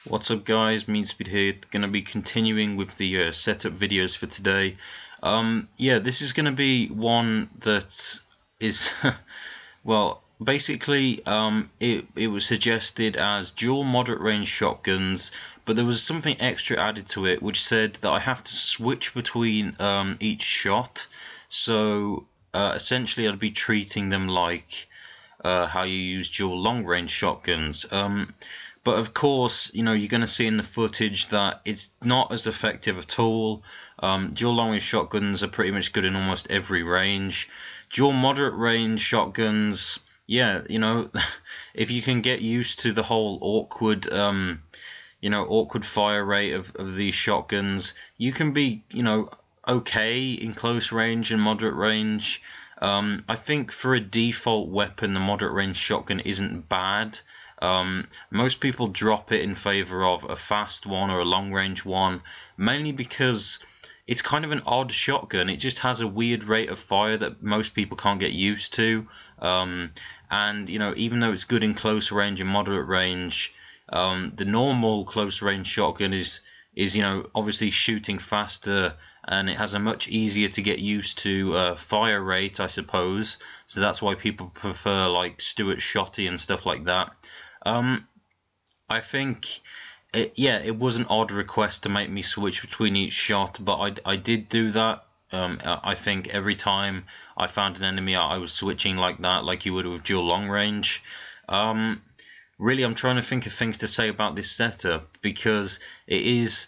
What's up guys, MeanSpeed here, going to be continuing with the setup videos for today. Yeah, this is going to be one that is, well, basically it was suggested as dual moderate range shotguns, but there was something extra added to it which said that I have to switch between each shot. So essentially I'd be treating them like how you use dual long range shotguns. But of course, you know, you're going to see in the footage that it's not as effective at all. Dual long range shotguns are pretty much good in almost every range. Dual moderate range shotguns, yeah, you know, if you can get used to the whole awkward, awkward fire rate of these shotguns, you can be, okay in close range and moderate range. I think for a default weapon, the moderate range shotgun isn't bad. Most people drop it in favor of a fast one or a long range one, mainly because it's kind of an odd shotgun. It just has a weird rate of fire that most people can't get used to. And even though it's good in close range and moderate range, the normal close range shotgun is obviously shooting faster, and it has a much easier to get used to fire rate, I suppose. So that's why people prefer like Stuart Shotty and stuff like that. I think it was an odd request to make me switch between each shot, but I did do that. I think every time I found an enemy, I was switching like that, like you would with dual long range. Really, I'm trying to think of things to say about this setup because it is.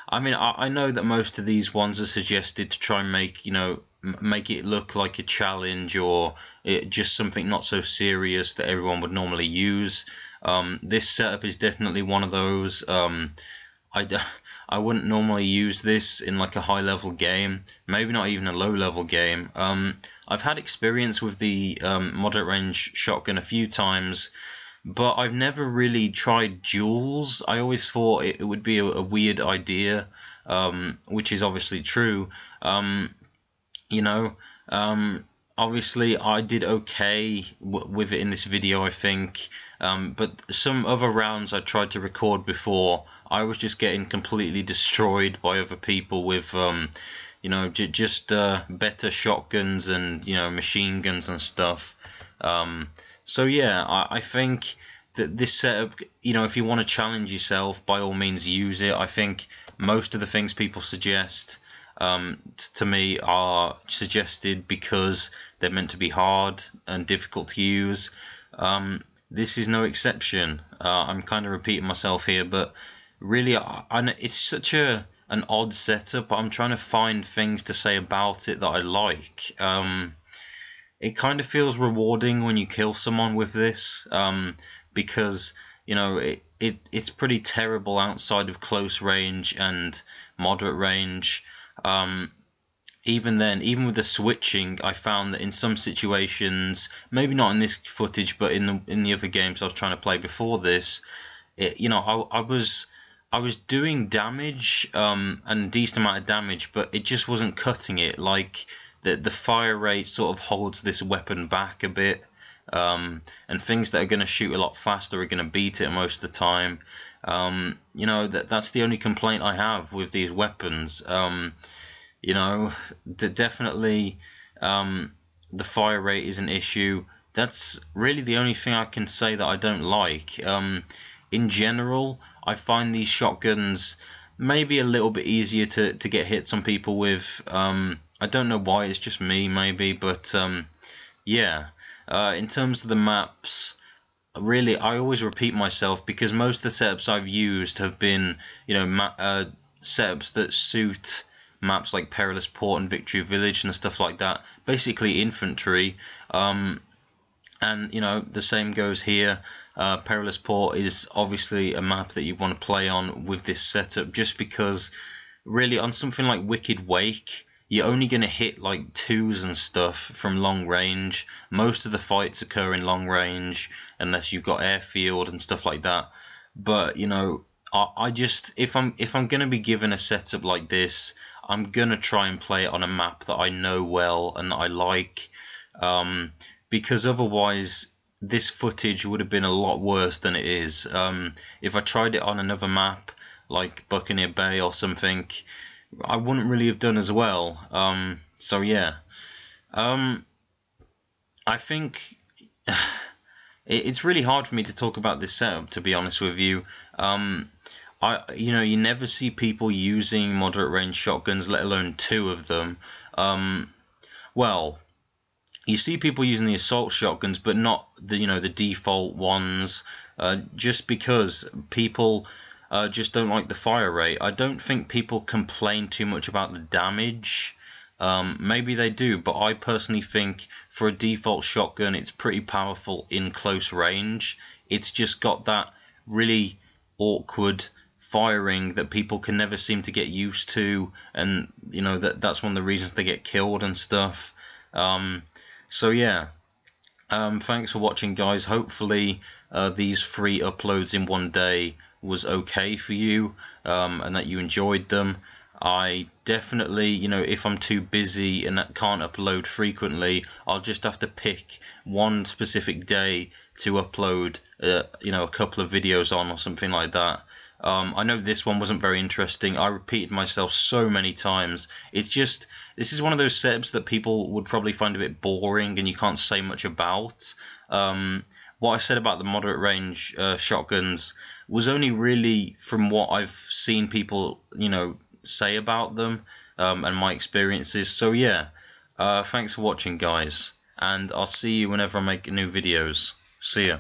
I mean, I know that most of these ones are suggested to try and make it look like a challenge or just something not so serious that everyone would normally use. This setup is definitely one of those. I wouldn't normally use this in like a high level game, maybe not even a low level game. I've had experience with the moderate range shotgun a few times, but I've never really tried duals. I always thought it would be a weird idea, which is obviously true. Obviously I did okay with it in this video, I think, but some other rounds I tried to record before, I was just getting completely destroyed by other people with just better shotguns and machine guns and stuff. So yeah, I think that this setup, if you want to challenge yourself, by all means use it. I think most of the things people suggest to me are suggested because they're meant to be hard and difficult to use. This is no exception. I'm kind of repeating myself here, but really, it's such an odd setup. I'm trying to find things to say about it that I like. It kind of feels rewarding when you kill someone with this, because it's pretty terrible outside of close range and moderate range. Even then, even with the switching, I found that in some situations, maybe not in this footage, but in the other games I was trying to play before this, I was doing damage, and a decent amount of damage, but it just wasn't cutting it. Like the fire rate sort of holds this weapon back a bit, and things that are going to shoot a lot faster are going to beat it most of the time. That's the only complaint I have with these weapons. Definitely, the fire rate is an issue. That's really the only thing I can say that I don't like. In general, I find these shotguns maybe a little bit easier to get hits on people with. I don't know why, it's just me maybe, but yeah. In terms of the maps, really, I always repeat myself because most of the setups I've used have been, setups that suit maps like Perilous Port and Victory Village and stuff like that. Basically infantry, and the same goes here. Perilous Port is obviously a map that you want to play on with this setup, just because really on something like Wicked Wake, you're only going to hit like twos and stuff from long range. Most of the fights occur in long range unless you've got airfield and stuff like that. But I just, if I'm going to be given a setup like this, I'm going to try and play it on a map that I know well and that I like, because otherwise this footage would have been a lot worse than it is. If I tried it on another map, like Buccaneer Bay or something, I wouldn't really have done as well. So yeah, I think it's really hard for me to talk about this setup, to be honest with you. You never see people using moderate range shotguns, let alone two of them. Well, you see people using the assault shotguns, but not the default ones, just because people just don't like the fire rate. I don't think people complain too much about the damage. Maybe they do, but I personally think for a default shotgun, it's pretty powerful in close range. It's just got that really awkward firing that people can never seem to get used to, and that's one of the reasons they get killed and stuff. So yeah, thanks for watching, guys. Hopefully these 3 uploads in one day was okay for you, and that you enjoyed them. I definitely, if I'm too busy and can't upload frequently, I'll just have to pick one specific day to upload a couple of videos on, or something like that. I know this one wasn't very interesting. I repeated myself so many times. It's just, this is one of those setups that people would probably find a bit boring and you can't say much about. What I said about the moderate range shotguns was only really from what I've seen people, say about them, and my experiences. So yeah, thanks for watching, guys, and I'll see you whenever I make new videos. See ya.